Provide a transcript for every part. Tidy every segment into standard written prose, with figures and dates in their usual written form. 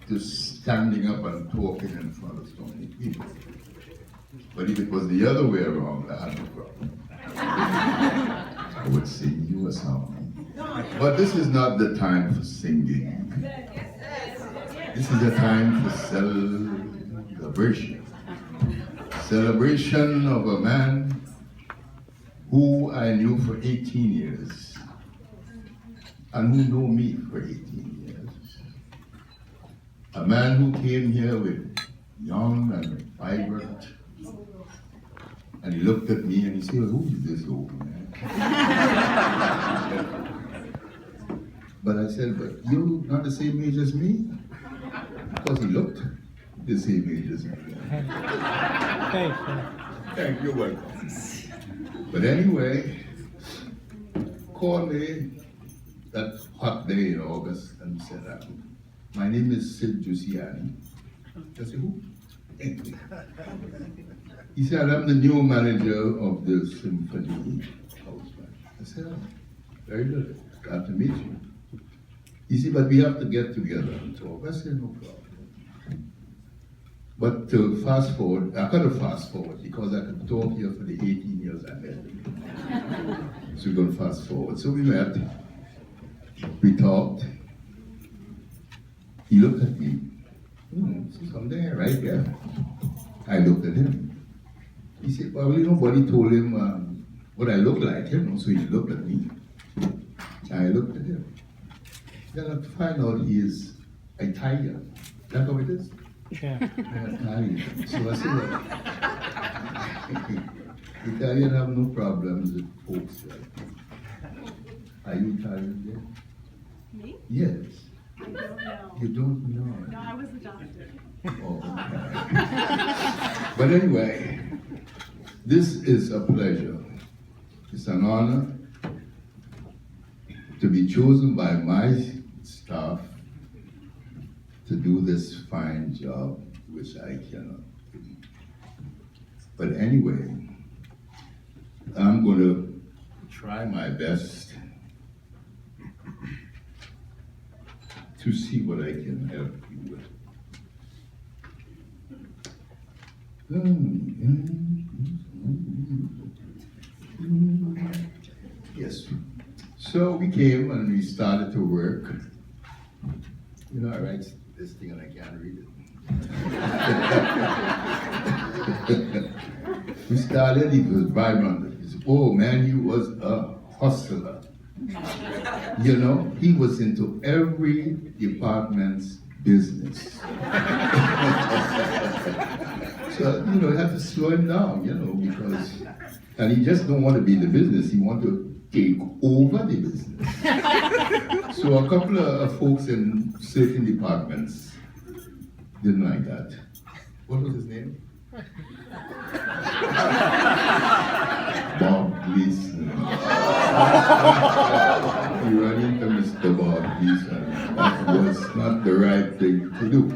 just standing up and talking in front of so many people. But if it was the other way around, I had no problem. I would sing you a song. But this is not the time for singing. This is a time for celebration. Celebration of a man who I knew for 18 years and who knew me for 18 years. A man who came here with young and vibrant, and he looked at me and he said, "Who is this old man?" But I said, "But you're not the same age as me?" Because he looked the same age as me. Thank you, welcome. But anyway, called me that hot day in August and said, "My name is Guidicianne." I said, "Who?" He said, "I'm the new manager of the symphony house." I said, "Oh, very good, glad to meet you." He said, "But we have to get together and talk." I said, "No problem." But to fast forward, I couldn't fast forward because I could talk here for the 18 years I met him. So we're going to fast forward. So we met, we talked. He looked at me. Something right there. I looked at him. He said, "Well, nobody told him what I looked like, so he looked at me. I looked at him. Then I find out he is Italian. That's how it is? Yeah. Italian. So I said, "Well, Italian have no problems with folks, right? Are you Italian yet?" Me? Yes. I don't know. You don't know. No, I was adopted. Oh, okay. But anyway, this is a pleasure. It's an honor to be chosen by my staff to do this fine job, which I cannot do. But anyway, I'm going to try my best to see what I can help you with. Yes. So we came and we started to work. I write this thing and I can't read it. We started, he was vibrant. He said, "Oh man, he was a hustler." He was into every department's business. So, you have to slow him down, because, and he just don't want to be in the business, he want to take over the business. So a couple of folks in certain departments didn't like that. What was his name? Bob Gleason. He ran into Mr. Bob Gleason. That was not the right thing to do.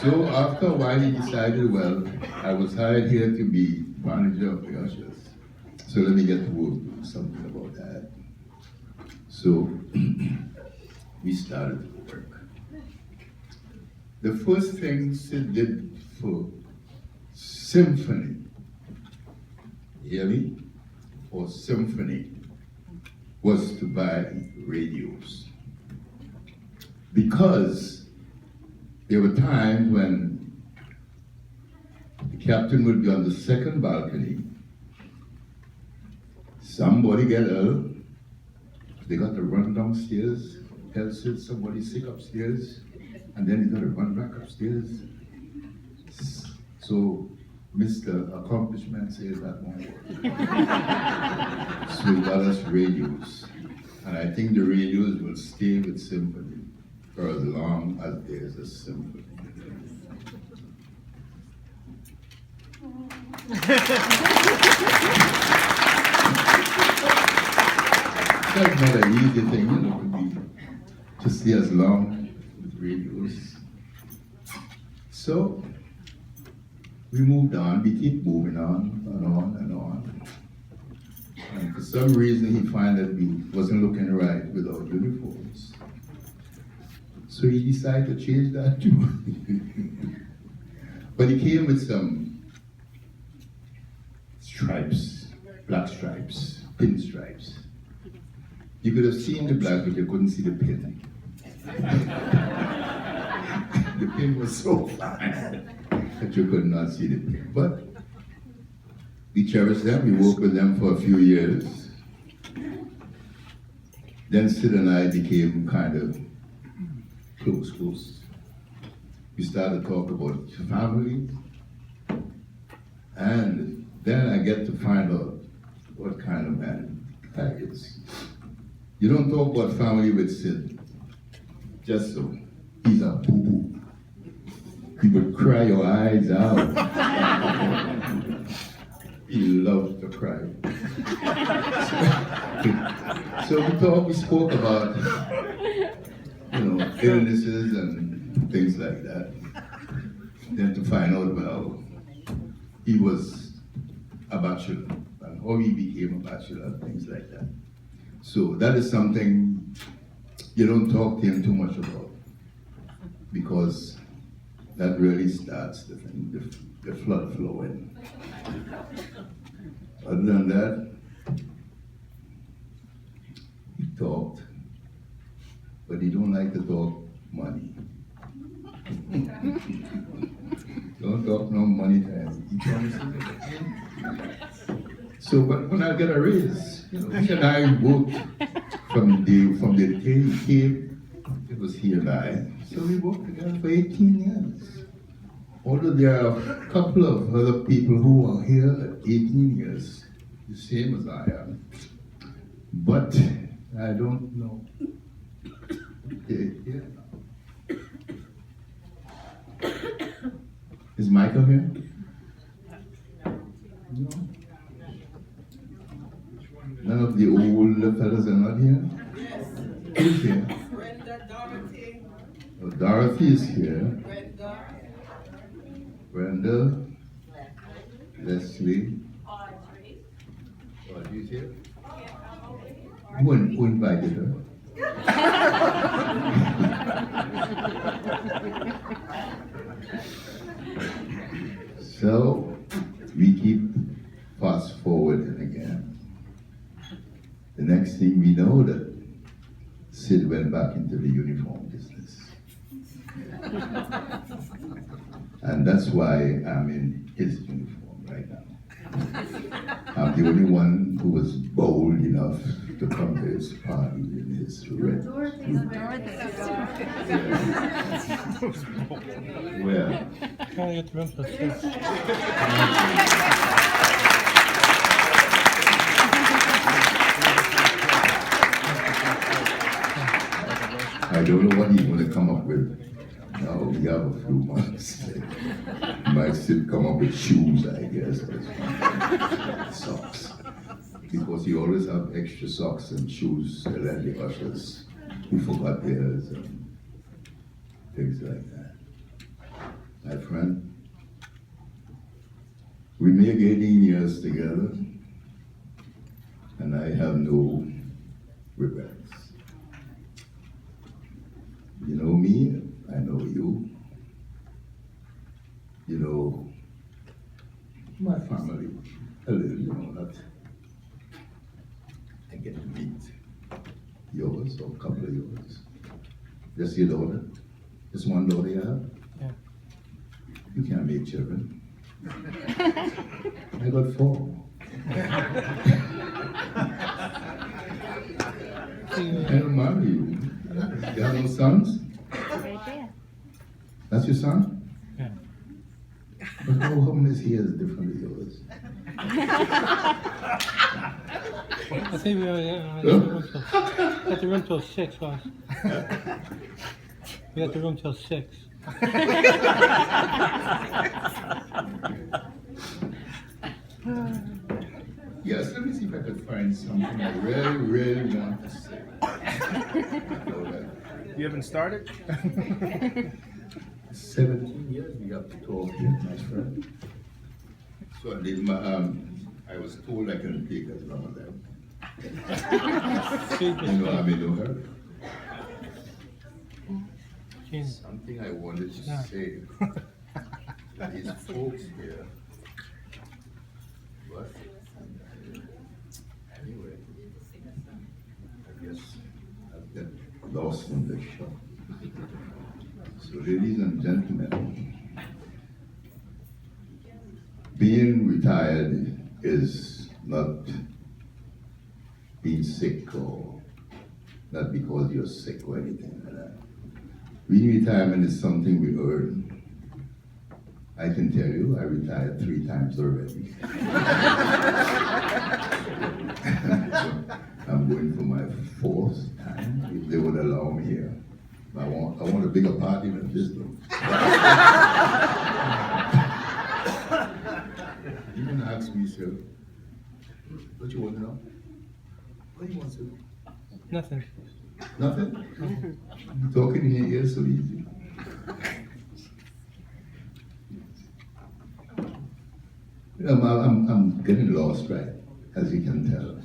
So after a while he decided, well, I was hired here to be manager of the ushers. So let me get to work with something about that. So we started to work. The first thing Sid did for symphony, you hear me? For symphony, was to buy radios. Because there were times when the captain would be on the second balcony, somebody get ill, they got to run downstairs, tell Sid somebody sick upstairs, and then he got to run back upstairs. So Mr. Accomplishment says that won't work. So he got us radios. And I think the radios will stay with symphony for as long as there's a symphony. That's not an easy thing, to stay as long with radios. So we moved on, we keep moving on and on and on. And for some reason he found that we wasn't looking right with our uniforms. So he decided to change that too. But he came with some stripes, black stripes, pinstripes. You could have seen the black, but you couldn't see the pin. The pin was so fine that you could not see the pin. But we cherished them, we worked with them for a few years. Then Sid and I became kind of close. We started to talk about family, and then I get to find out what kind of man I is. You don't talk about family with Sid, just so. He's a boo-boo. He would cry your eyes out. He loved to cry. So we spoke about, illnesses and things like that. Then to find out, well, he was a bachelor, and how he became a bachelor, things like that. So that is something you don't talk to him too much about, because that really starts the thing, the flood flowing. Other than that, he talked, but he don't like to talk money. Don't talk no money to him. He promises it. So when I get a raise, he and I worked from the day he came, it was he and I. So we worked together for 18 years. Although there are a couple of other people who are here at 18 years, the same as I am. But I don't know. Okay, yeah. Is Michael here? No. None of the older fellas are not here? Who's here? Brenda, Dorothy. Oh, Dorothy is here. Brenda. Leslie. Audrey's here? Who invited her? So, we keep fast forwarding again. The next thing we know that Sid went back into the uniform business. And that's why I'm in his uniform right now. I'm the only one who was bold enough to come to his party in his red. Well, I don't know what he's going to come up with. Now we have a few months. He might still come up with shoes, I guess. Socks. Because he always have extra socks and shoes to let the ushers who forgot theirs and things like that. My friend, we make 18 years together, and I have no regrets. You know me, I know you. You know my family a little, that I get to meet yours or a couple of yours. Just your daughter? Just one daughter you have? Yeah. You can't make children. I got 4. I don't marry you. You have no sons? Right there. That's your son? Yeah. But how come his hair is different than yours? I think we were at the room till 6, boss. We got the room till 6. Yes, let me see if I could find something I really want to say. You haven't started? 17 years we have to talk here, my friend. So I did I was told I couldn't take as long as that. You know, I'm in no hurry. Gene. Something I wanted to Yeah. say. These folks here. But anyway, I guess I've been lost in the show. So, ladies and gentlemen, being retired is not being sick or not because you're sick or anything like that. Being retirement is something we earn. I can tell you, I retired 3 times already. I'm going for my 4th time, if they would allow me here. I want a bigger party than this though. You can ask me, sir, what you want to know? What do you want to do? Nothing. Nothing? Talking here is so easy. I'm getting lost, right? As you can tell.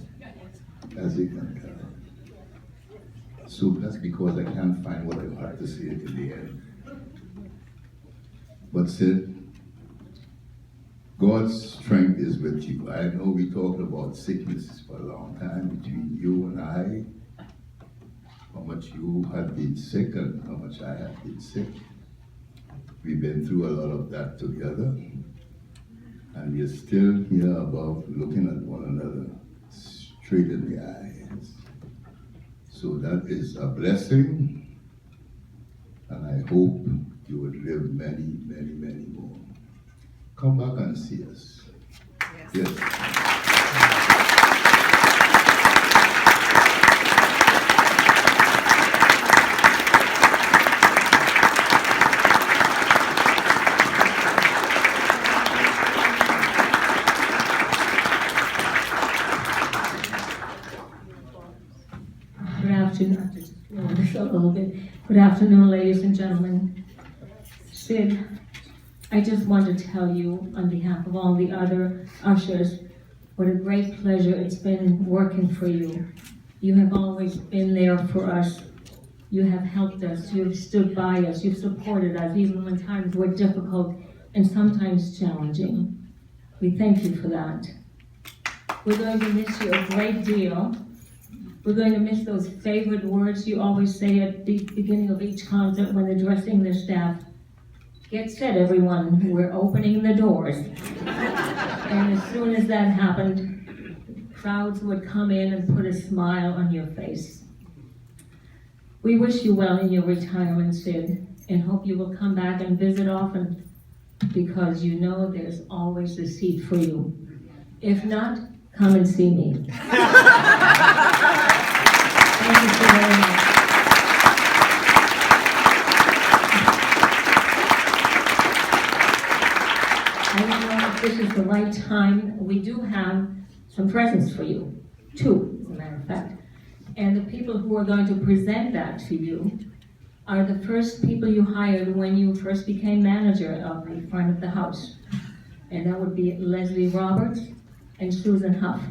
As you can tell. So that's because I can't find what I have to say in the end. But Sid, God's strength is with you. I know we talked about sickness for a long time between you and I. How much you have been sick and how much I have been sick. We've been through a lot of that together. And we are still here above looking at one another straight in the eyes. So that is a blessing. And I hope you would live many, many, many more. Come back and see us. Yes. Good afternoon. I just lower this a little bit. Good afternoon, ladies and gentlemen. Sid, I just want to tell you, on behalf of all the other ushers, what a great pleasure it's been working for you. You have always been there for us. You have helped us. You have stood by us. You've supported us, even when times were difficult and sometimes challenging. We thank you for that. We're going to miss you a great deal. We're going to miss those favorite words you always say at the beginning of each concert when addressing the staff. Get set, everyone. We're opening the doors. And as soon as that happened, crowds would come in and put a smile on your face. We wish you well in your retirement, Sid, and hope you will come back and visit often, because you know there's always a seat for you. If not, come and see me. Thank you so very much. I don't know if this is the right time. We do have some presents for you. 2, as a matter of fact. And the people who are going to present that to you are the first people you hired when you first became manager of the front of the house. And that would be Leslie Roberts and Susan Huff.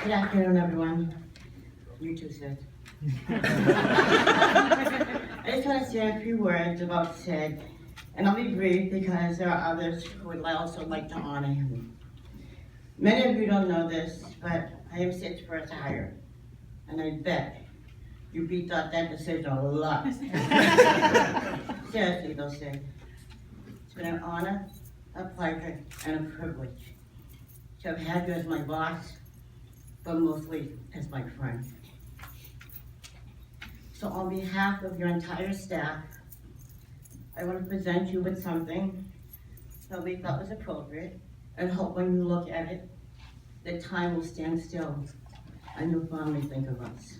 Good afternoon, everyone. You too, Sid. I just want to say a few words about Sid, and I'll be brief because there are others who would also like to honor him. Many of you don't know this, but I am Sid's first hire, and I bet you beat out that decision a lot. Seriously though, Sid, it's been an honor, a pleasure, and a privilege to have had you as my boss, but mostly as my friend. So on behalf of your entire staff, I want to present you with something that we thought was appropriate, and hope when you look at it, the time will stand still and you'll fondly think of us.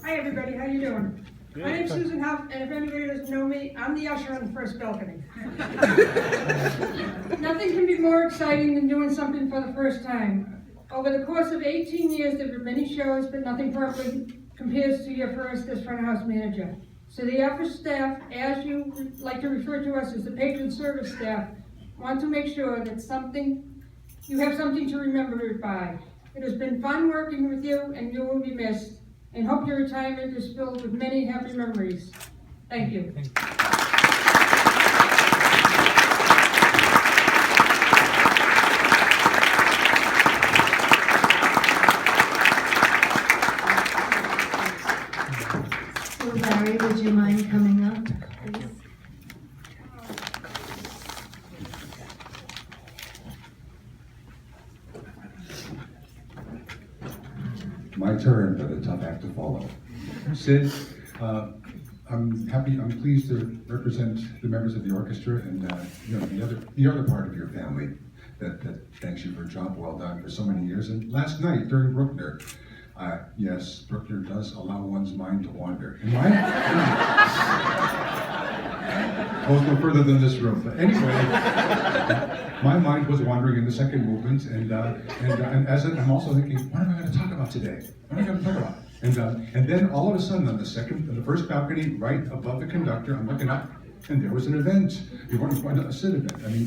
I Hi, everybody. How you doing? My name's Susan Huff, and if anybody doesn't know me, I'm the usher on the first balcony. Nothing can be more exciting than doing something for the first time. Over the course of 18 years, there have been many shows, but nothing probably compares to your first as front of house manager. So the office staff, as you like to refer to us as the patron service staff, want to make sure that you have something to remember it by. It has been fun working with you, and you will be missed, and hope your retirement is filled with many happy memories. Thank you. So Larry, would you mind coming up, please? My turn, but a tough act to follow. Sid, I'm pleased to represent the members of the orchestra and the other part of your family that thanks you for a job well done for so many years. And last night during Bruckner, yes, Bruckner does allow one's mind to wander. And mine goes no further than this room. But anyway. My mind was wandering in the second movement, and as I'm also thinking, what am I going to talk about today? What am I going to talk about? And then all of a sudden, on the first balcony, right above the conductor, I'm looking up, and there was an event. You weren't going to a Sid event. I mean,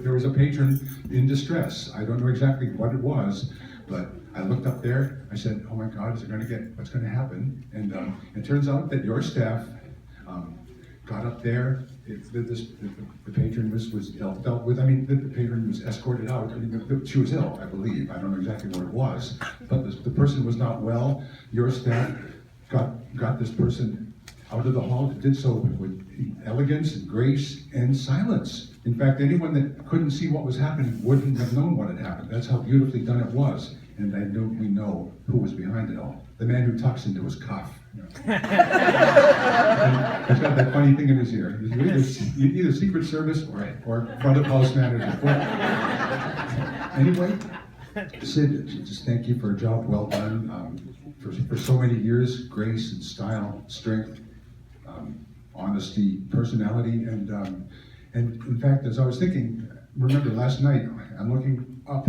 there was a patron in distress. I don't know exactly what it was, but I looked up there. I said, "Oh my God, what's going to happen?" And it turns out that your staff got up there. The patron was dealt with. I mean, the patron was escorted out. I mean, she was ill, I believe. I don't know exactly what it was, but the person was not well. Your staff got this person out of the hall. It did so with elegance and grace and silence. In fact, anyone that couldn't see what was happening wouldn't have known what had happened. That's how beautifully done it was. And we know who was behind it all. The man who tucks into his cuff. He's got that funny thing in his ear. He's either Secret Service or front of house manager. Anyway, Sid, just thank you for a job well done. For so many years, grace and style, strength, honesty, personality, and in fact, as I was thinking, remember last night, I'm looking up.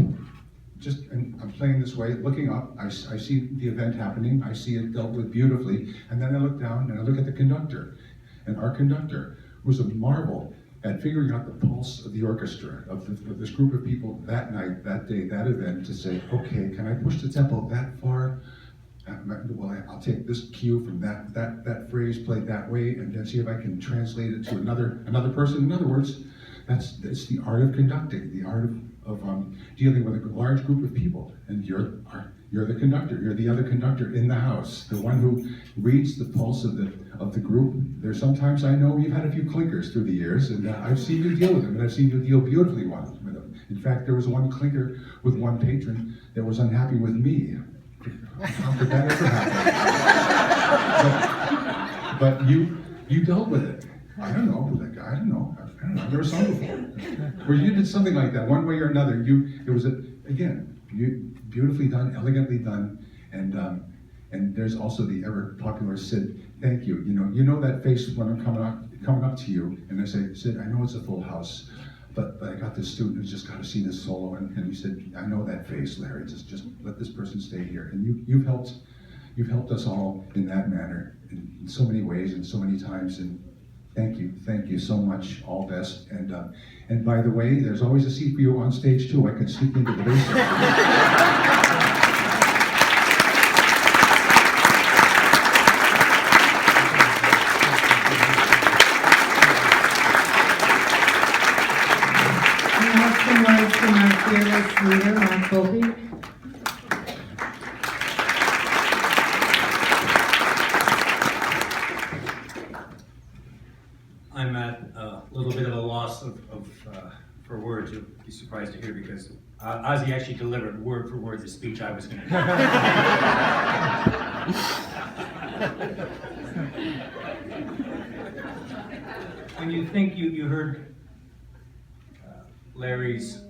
And I'm playing this way, looking up, I see the event happening, I see it dealt with beautifully, and then I look down and I look at the conductor. And our conductor was a marvel at figuring out the pulse of the orchestra, of this group of people that night, that day, that event, to say, okay, can I push the tempo that far? Well, I'll take this cue from that phrase played that way, and then see if I can translate it to another person. In other words, it's the art of conducting, the art of dealing with a large group of people, and you're the conductor. You're the other conductor in the house, the one who reads the pulse of the group. There's sometimes I know you've had a few clinkers through the years, and I've seen you deal with them, and I've seen you deal beautifully with them. In fact, there was one clinker with one patron that was unhappy with me. How could that ever happen? But you dealt with it. I don't know who that guy. I don't know. I've never saw him before. Where you did something like that, one way or another. It was beautifully done, elegantly done, and there's also the ever popular Sid. Thank you. You know that face when I'm coming up to you, and I say, Sid, I know it's a full house, but I got this student who's just got to see this solo, and you said, I know that face, Larry. Just let this person stay here, and you've helped us all in that manner in so many ways and so many times, and thank you so much. All best, and by the way, there's always a seat for you on stage too. I could sneak into the basement. From our fearless leader, Mark Colby. I'm at a little bit of a loss for words. You'll be surprised to hear, because Ozzy actually delivered word for word the speech I was going to do. When you think you heard Larry's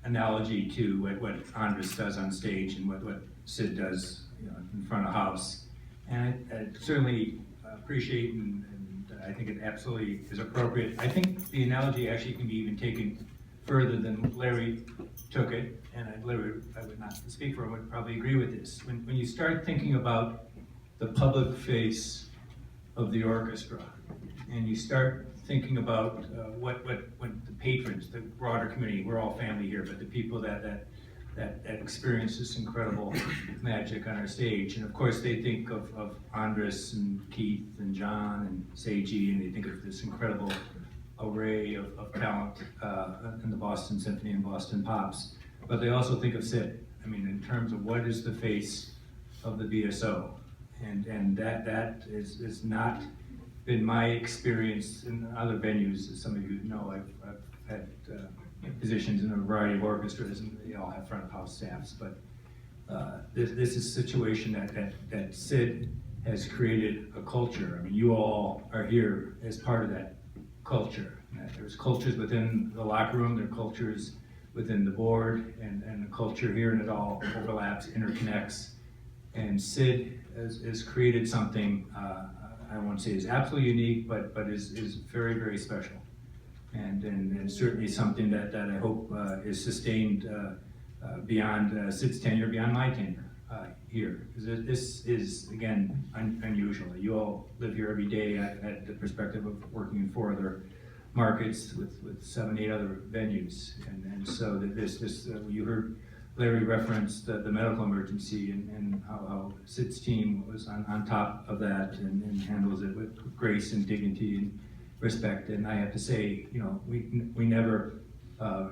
analogy to what Andres does on stage and what Sid does in front of house, I certainly appreciate and I think it absolutely is appropriate. I think the analogy actually can be even taken further than Larry took it, and Larry, I would not speak for him, would probably agree with this. When you start thinking about the public face of the orchestra, and you start thinking about what the patrons, the broader community, we're all family here, but the people that experience this incredible magic on our stage, and of course they think of Andres and Keith and John and Seiji, and they think of this incredible array of talent in the Boston Symphony and Boston Pops, but they also think of Sid. I mean, in terms of what is the face of the BSO, and that is not been my experience in other venues. As some of you know, I've had positions in a variety of orchestras, and they all have front of house staffs. But this is a situation that Sid has created a culture. I mean, you all are here as part of that culture. There's cultures within the locker room, there are cultures within the board, and the culture here, and it all overlaps, interconnects. And Sid has created something, I won't say is absolutely unique, but is very, very special. And certainly something that I hope is sustained beyond Sid's tenure, beyond my tenure here. This is, again, unusual. You all live here every day. I've had the perspective of working in 4 other markets with 7, 8 other venues. And so you heard Larry reference the medical emergency and how Sid's team was on top of that and handles it with grace and dignity and respect. And I have to say, you know, we never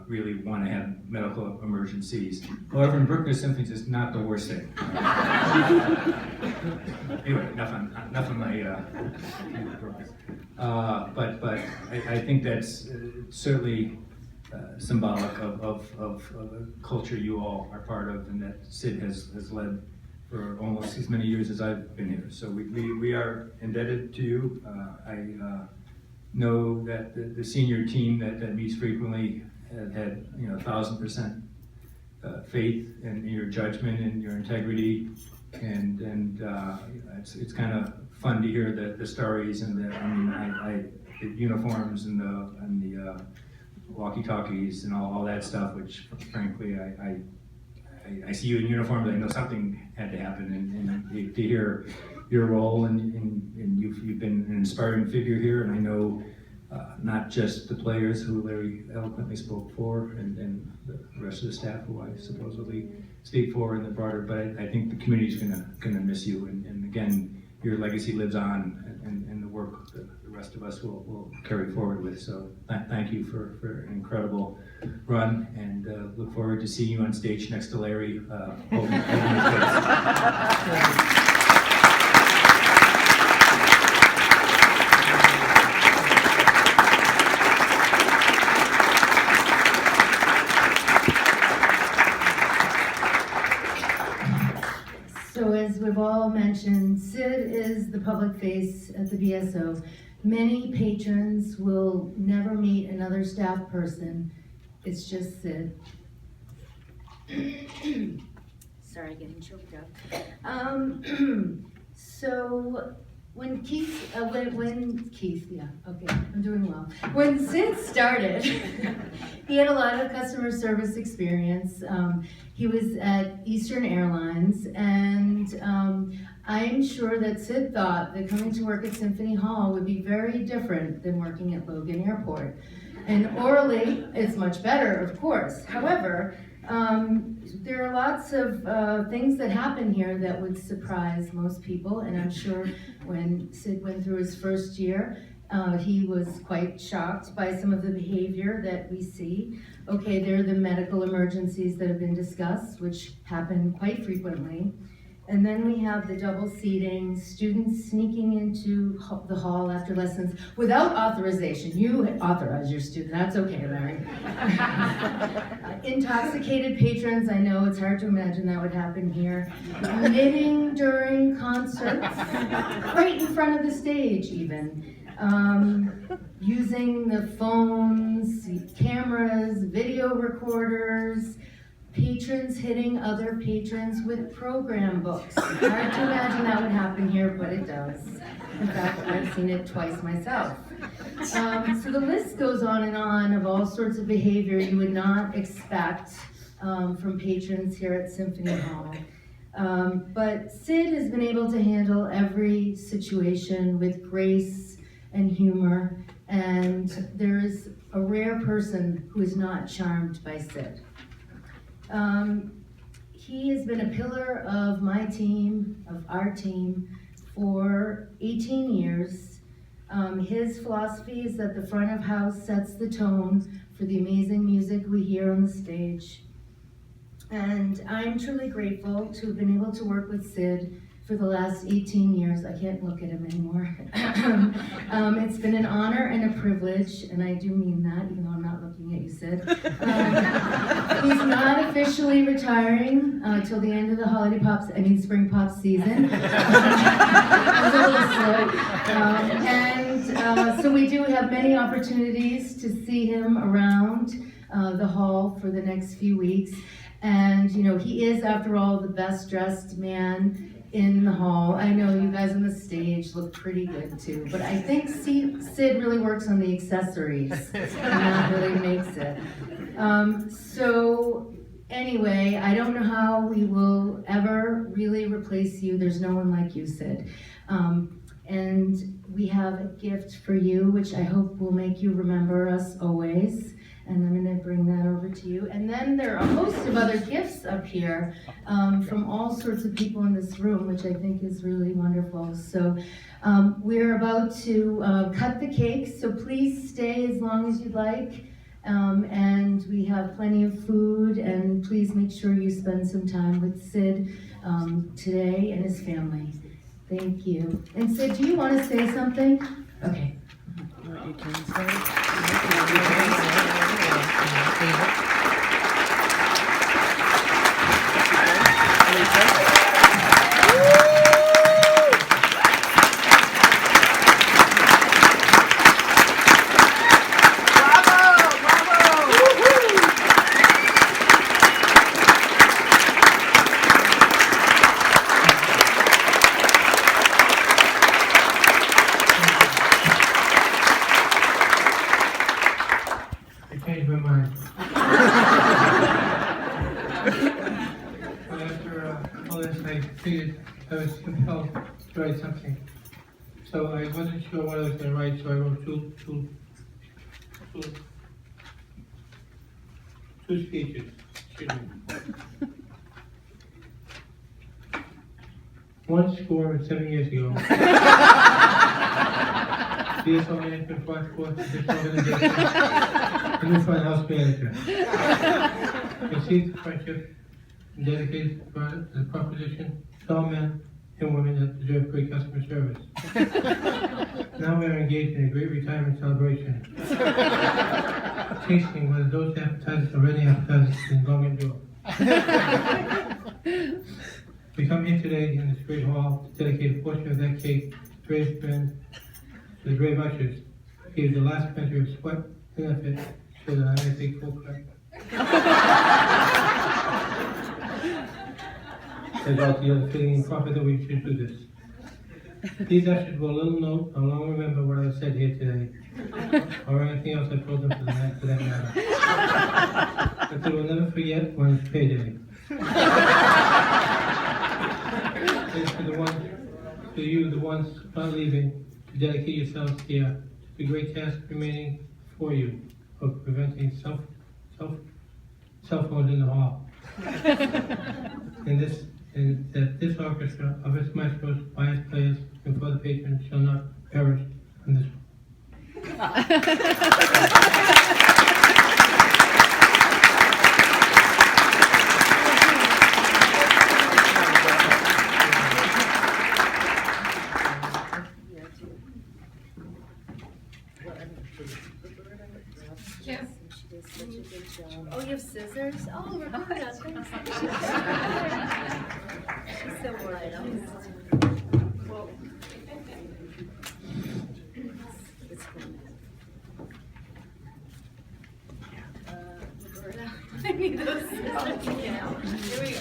really want to have medical emergencies. However, in Bruckner symphonies, it's not the worst thing. Anyway, enough on my but I think that's certainly symbolic of a culture you all are part of, and that Sid has led for almost as many years as I've been here. So we are indebted to you. I know that the senior team that meets frequently had 1,000% faith in your judgment and your integrity, and it's kind of fun to hear the stories and the uniforms and the walkie-talkies and all that stuff, which frankly I see you in uniform, but I know something had to happen, and to hear your role and you've been an inspiring figure here, and I know not just the players who Larry eloquently spoke for and the rest of the staff who I supposedly speak for in the broader, but I think the community's gonna miss you, and again, your legacy lives on, and the work the rest of us will carry forward with. So thank you for an incredible run, and look forward to seeing you on stage next to Larry. Holding his kids. So as we've all mentioned, Sid is the public face at the BSO. Many patrons will never meet another staff person. It's just Sid. Sorry, getting choked up. So when Keith, yeah, okay, I'm doing well. When Sid started, he had a lot of customer service experience. He was at Eastern Airlines, and I'm sure that Sid thought that coming to work at Symphony Hall would be very different than working at Logan Airport. And orally, it's much better, of course. However, there are lots of things that happen here that would surprise most people, and I'm sure when Sid went through his first year, he was quite shocked by some of the behavior that we see. Okay, there are the medical emergencies that have been discussed, which happen quite frequently. And then we have the double seating, students sneaking into the hall after lessons without authorization. You authorize your student, that's okay, Larry. Intoxicated patrons, I know it's hard to imagine that would happen here. Knitting during concerts, right in front of the stage even. Using the phones, cameras, video recorders, patrons hitting other patrons with program books. Hard to imagine that would happen here, but it it does. In fact, I've seen it twice myself. So the list goes on and on of all sorts of behavior you would not expect from patrons here at Symphony Hall. But Sid has been able to handle every situation with grace and humor, and there is a rare person who is not charmed by Sid. He has been a pillar of my team, of our team, for 18 years. His philosophy is that the front of house sets the tone for the amazing music we hear on the stage. And I'm truly grateful to have been able to work with Sid for the last 18 years. I can't look at him anymore. It's been an honor and a privilege, and I do mean that, even though I'm not looking at you, Sid. He's not officially retiring till the end of the spring pop season. It's a little slow. So we do have many opportunities to see him around the hall for the next few weeks. And, you know, he is, after all, the best dressed man in the hall. I know you guys on the stage look pretty good too, but I think Sid really works on the accessories, and that really makes it. So anyway, I don't know how we will ever really replace you. There's no one like you, Sid. And we have a gift for you, which I hope will make you remember us always. And I'm going to bring that over to you. And then there are a host of other gifts up here from all sorts of people in this room, which I think is really wonderful. So we're about to cut the cake, so please stay as long as you'd like. And we have plenty of food, and please make sure you spend some time with Sid today and his family. Thank you. And Sid, do you want to say something? Okay. Changed my mind. But after all this, I figured I was compelled to write something. So I wasn't sure what I was going to write, so I wrote two speeches. Excuse me. One score 7 years ago. DSO management brought forth this organization, a new front house manager. Conceived the friendship and dedicated to the proposition to all men and women that deserve great customer service. Now we are engaged in a great retirement celebration. Tasting whether those appetizers are ready appetizers can long endure. We come here today in this great hall to dedicate a portion of that cake to Ray's friend, to the brave ushers. He is the last measure of sweat and effort so that I may take full credit. There's also the other fitting and proper that we should do this. These ushers will little note or long remember what I said here today, or anything else I told them for that matter. But they will never forget when it's payday. And to you, the ones not leaving, to dedicate yourselves here to the great task remaining for you of preventing cell phones in the hall. And that this orchestra of its maestros, by its players, and for the patrons shall not perish from this. Yes. She did such a good job. Oh, you have scissors? Oh, Rebecca, thanks. She's so organized. Whoa. It's cool. Roberta, I need those scissors. Here we go.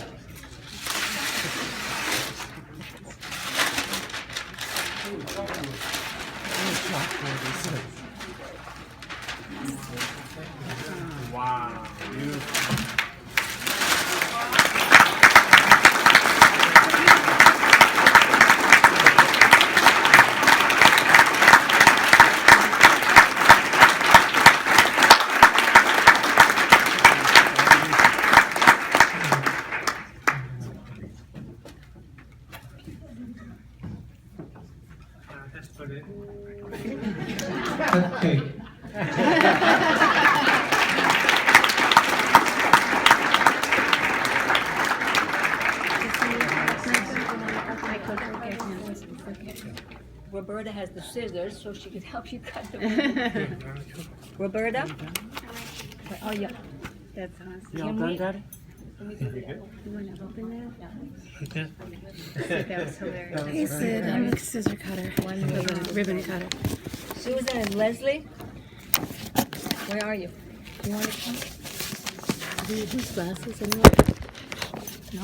Wow, beautiful. That's for it. That's cake. Roberta has the scissors, so she could help you cut them. Roberta? Oh, yeah. That's awesome. You all done, Daddy? You want to open that? Okay. That was hilarious. Hey Sid, I'm a scissor cutter, ribbon cutter. Susan and Leslie? Where are you? You want to come? Do you use glasses anyway? No?